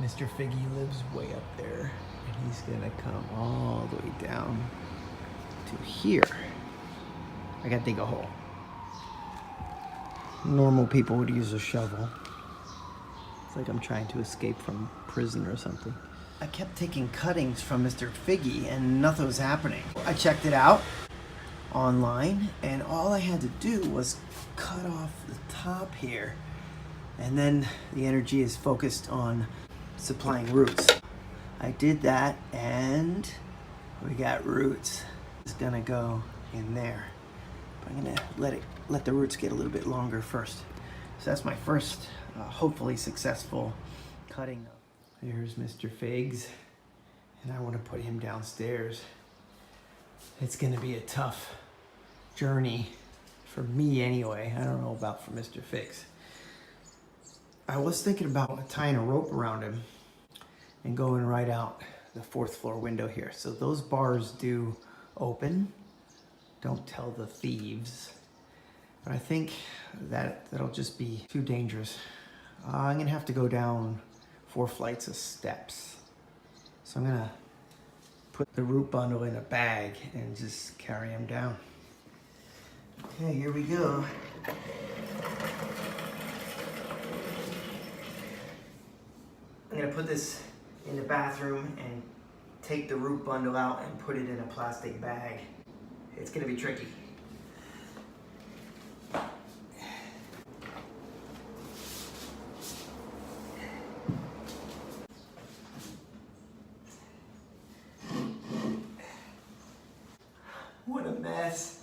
Mr. Figgy lives way up there, and he's gonna come all the way down to here. I gotta dig a hole. Normal people would use a shovel. It's like I'm trying to escape from prison or something. I kept taking cuttings from Mr. Figgy and nothing was happening. I checked it out online, and all I had to do was cut off the top here, and then the energy is focused on supplying roots. I did that, and we got roots. It's gonna go in there. But I'm gonna let the roots get a little bit longer first. So that's my first, hopefully successful cutting. There's Mr. Figs, and I want to put him downstairs. It's gonna be a tough journey for me anyway. I don't know about for Mr. Figs. I was thinking about tying a rope around him and going right out the 4th floor window here. So those bars do open. Don't tell the thieves. But I think that'll just be too dangerous. I'm gonna have to go down 4 flights of steps. So I'm gonna put the root bundle in a bag and just carry him down. Okay, here we go. I'm gonna put this in the bathroom and take the root bundle out and put it in a plastic bag. It's gonna be tricky. What a mess.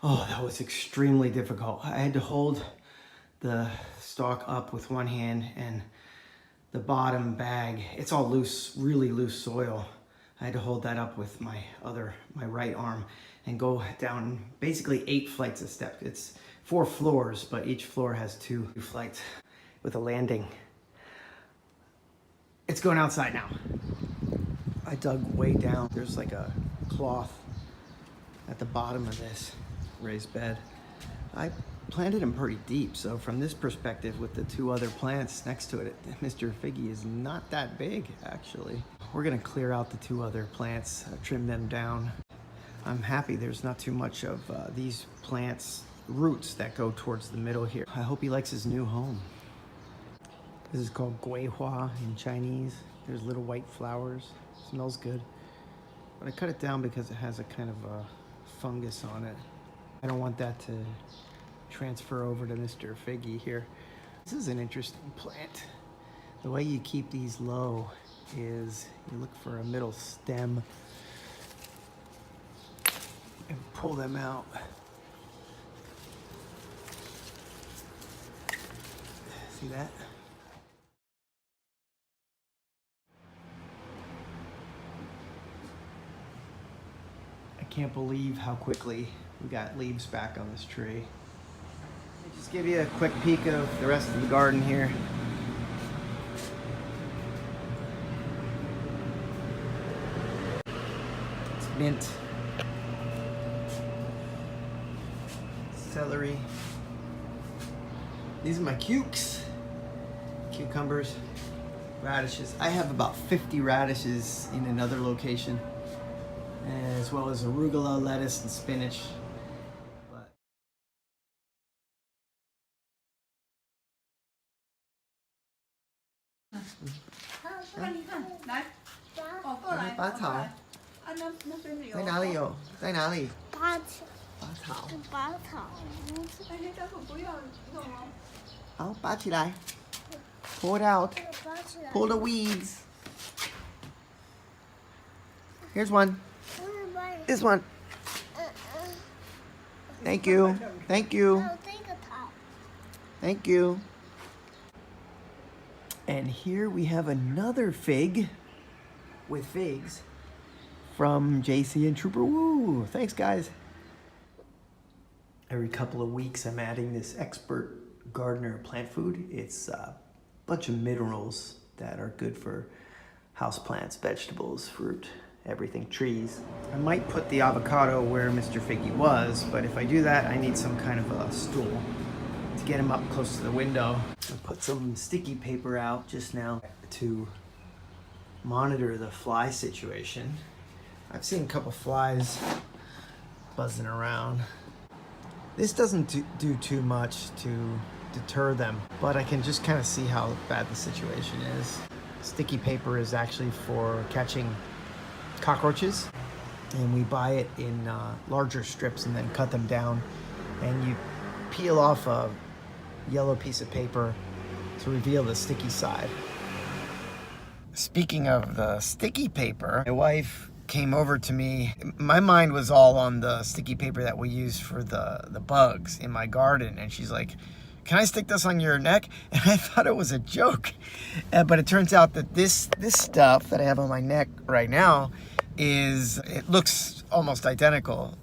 Oh, that was extremely difficult. I had to hold the stalk up with one hand, and the bottom bag, it's all loose, really loose soil. I had to hold that up with my right arm and go down basically 8 flights of steps. It's 4 floors, but each floor has 2 flights with a landing. It's going outside now. I dug way down. There's like a cloth at the bottom of this raised bed. I planted them pretty deep, so from this perspective with the 2 other plants next to it, Mr. Figgy is not that big actually. We're gonna clear out the 2 other plants, trim them down. I'm happy there's not too much of these plants roots that go towards the middle here. I hope he likes his new home. This is called guihua in Chinese. There's little white flowers. Smells good. But I cut it down because it has a kind of a fungus on it. I don't want that to transfer over to Mr. Figgy here. This is an interesting plant. The way you keep these low is you look for a middle stem and pull them out. See that? I can't believe how quickly we got leaves back on this tree. Let me just give you a quick peek of the rest of the garden here. It's mint, celery. These are my cucumbers, radishes. I have about 50 radishes in another location, as well as arugula, lettuce, and spinach. Bá草在哪里有？在哪里？拔草。好，拔起来。Pull it out. Pull the weeds. Here's one. This one. Thank you. Thank you. Thank you. And here we have another fig with figs from JC and Trooper Woo. Thanks, guys. Every couple of weeks, I'm adding this expert gardener plant food. It's a bunch of minerals that are good for houseplants, vegetables, fruit, everything trees. I might put the avocado where Mr. Figgy was, but if I do that, I need some kind of a stool to get him up close to the window. I put some sticky paper out just now to monitor the fly situation. I've seen a couple flies buzzing around. This doesn't do too much to deter them, but I can just kind of see how bad the situation is. Sticky paper is actually for catching cockroaches, and we buy it in larger strips and then cut them down, and you peel off a yellow piece of paper to reveal the sticky side. Speaking of the sticky paper, my wife came over to me. My mind was all on the sticky paper that we use for the bugs in my garden, and she's like, "Can I stick this on your neck?" And I thought it was a joke, but it turns out that this stuff that I have on my neck right now it looks almost identical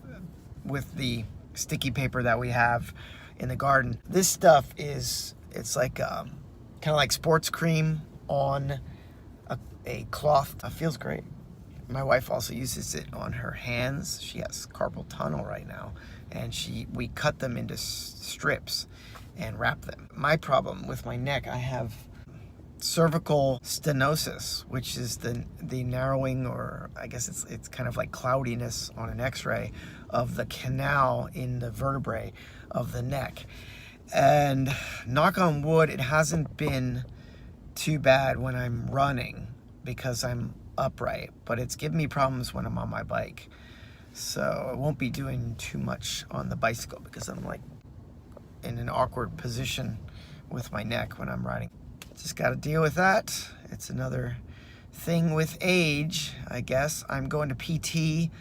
with the sticky paper that we have in the garden. This stuff it's like kind of like sports cream on a cloth. It feels great. My wife also uses it on her hands. She has carpal tunnel right now, and we cut them into strips and wrap them. My problem with my neck, I have cervical stenosis, which is the narrowing, or I guess it's kind of like cloudiness on an x-ray of the canal in the vertebrae of the neck. And knock on wood, it hasn't been too bad when I'm running because I'm upright, but it's given me problems when I'm on my bike. So I won't be doing too much on the bicycle because I'm like in an awkward position with my neck when I'm riding. Just got to deal with that. It's another thing with age, I guess. I'm going to PT,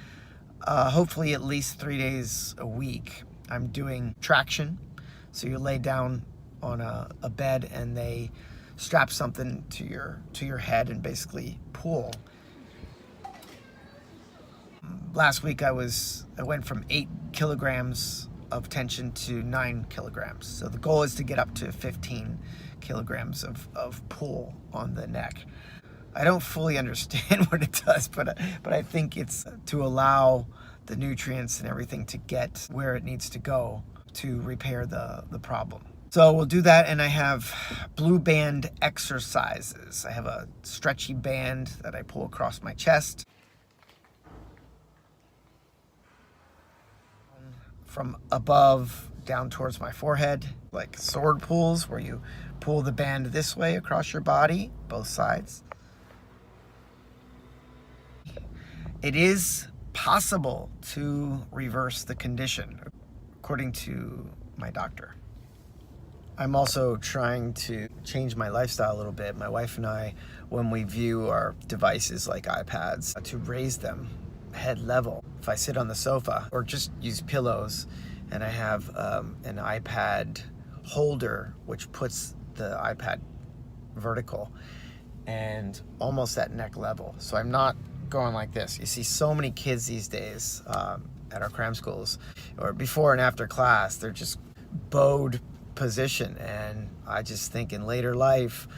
hopefully at least 3 days a week. I'm doing traction. So you lay down on a bed and they strap something to your head and basically pull. Last week I went from 8 kilograms of tension to 9 kilograms. So the goal is to get up to 15 kilograms of pull on the neck. I don't fully understand what it does, but I think it's to allow the nutrients and everything to get where it needs to go to repair the problem. So we'll do that, and I have blue band exercises. I have a stretchy band that I pull across my chest. From above down towards my forehead, like sword pulls, where you pull the band this way across your body, both sides. It is possible to reverse the condition, according to my doctor. I'm also trying to change my lifestyle a little bit. My wife and I, when we view our devices like iPads, to raise them head level. If I sit on the sofa or just use pillows, and I have an iPad holder which puts the iPad vertical and almost at neck level. So I'm not going like this. You see so many kids these days at our cram schools, or before and after class, they're just bowed position, and I just think in later life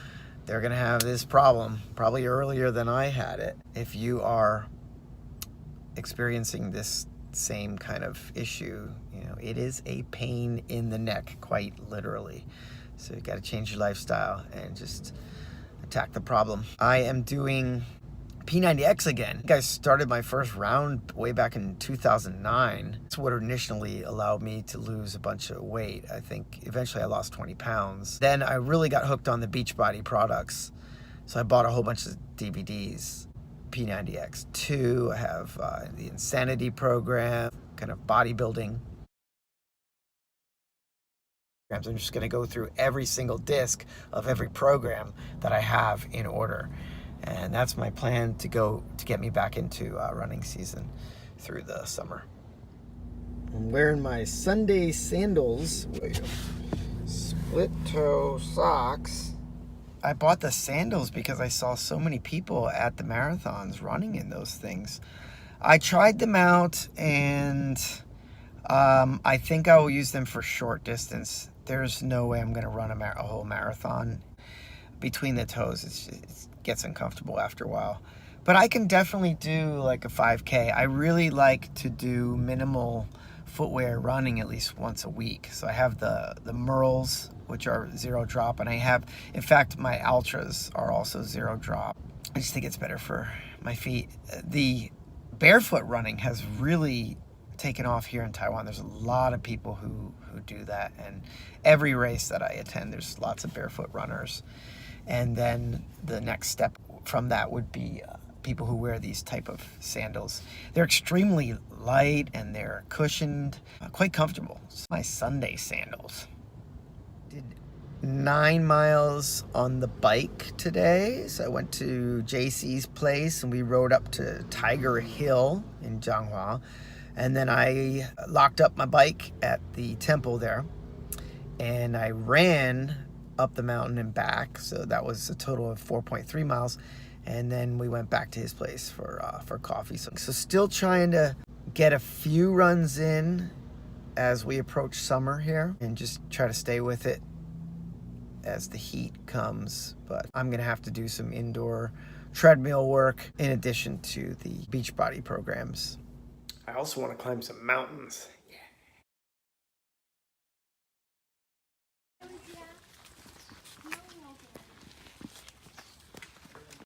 they're gonna have this problem probably earlier than I had it. If you are experiencing this same kind of issue, it is a pain in the neck, quite literally. So you got to change your lifestyle and just attack the problem. I am doing P90X again. I think I started my first round way back in 2009. It's what initially allowed me to lose a bunch of weight. I think eventually I lost 20 pounds. Then I really got hooked on the Beachbody products. So I bought a whole bunch of DVDs. P90X2, I have the Insanity program, kind of bodybuilding. I'm just going to go through every single disc of every program that I have in order. And that's my plan to get me back into running season through the summer. I'm wearing my Sunday Sandals, split toe socks. I bought the sandals because I saw so many people at the marathons running in those things. I tried them out, and I think I will use them for short distance. There's no way I'm going to run a whole marathon. Between the toes, it gets uncomfortable after a while. But I can definitely do like a 5K. I really like to do minimal footwear running at least once a week. So I have the Merles, which are 0 drop, and I have, in fact, my Ultras are also 0 drop. I just think it's better for my feet. The barefoot running has really taken off here in Taiwan. There's a lot of people who do that, and every race that I attend, there's lots of barefoot runners. And then the next step from that would be people who wear these type of sandals. They're extremely light and they're cushioned, quite comfortable. It's my Sunday sandals. Did 9 miles on the bike today. So I went to JC's place and we rode up to Tiger Hill in Jianghua. And then I locked up my bike at the temple there. And I ran up the mountain and back. So that was a total of 4.3 miles. And then we went back to his place for coffee. So still trying to get a few runs in as we approach summer here and just try to stay with it as the heat comes. But I'm gonna have to do some indoor treadmill work in addition to the Beachbody programs. I also want to climb some mountains.